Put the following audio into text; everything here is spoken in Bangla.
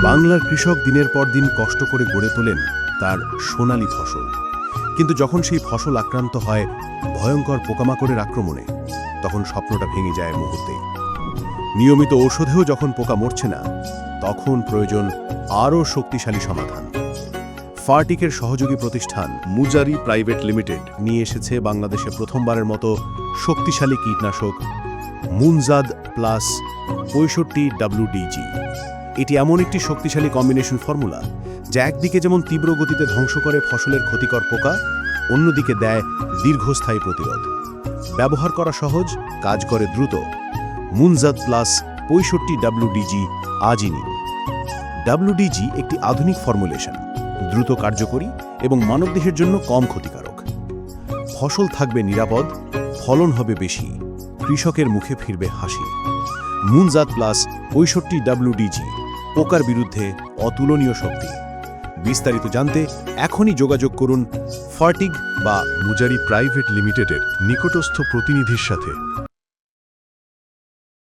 বাংলার কৃষক দিনের পর দিন কষ্ট করে গড়ে তোলেন তার সোনালী ফসল, কিন্তু যখন সেই ফসল আক্রান্ত হয় ভয়ঙ্কর পোকামাকড়ের আক্রমণে, তখন স্বপ্নটা ভেঙে যায় মুহূর্তেই। নিয়মিত ঔষধেও যখন পোকা মরছে না, তখন প্রয়োজন আরও শক্তিশালী সমাধান। ফার্টিকের সহযোগী প্রতিষ্ঠান মুজারি প্রাইভেট লিমিটেড নিয়ে এসেছে বাংলাদেশে প্রথমবারের মতো শক্তিশালী কীটনাশক মুনজাদ প্লাস 65WDG। এটি এমন একটি শক্তিশালী কম্বিনেশন ফর্মুলা যা একদিকে যেমন তীব্র গতিতে ধ্বংস করে ফসলের ক্ষতিকর পোকা, অন্যদিকে দেয় দীর্ঘস্থায়ী প্রতিরোধ। ব্যবহার করা সহজ, কাজ করে দ্রুত। মুনজাদ প্লাস 65WDG আজই নিন। WDG একটি আধুনিক ফর্মুলেশন, দ্রুত কার্যকরী এবং মানবদেহের জন্য কম ক্ষতিকারক। ফসল থাকবে নিরাপদ, ফলন হবে বেশি, কৃষকের মুখে ফিরবে হাসি। মুনজাদ প্লাস 65WDG, পোকার বিরুদ্ধে অতুলনীয় শক্তি। বিস্তারিত জানতে এখনই যোগাযোগ করুন ফার্টিক বা মুজারি প্রাইভেট লিমিটেডের নিকটস্থ প্রতিনিধির সাথে।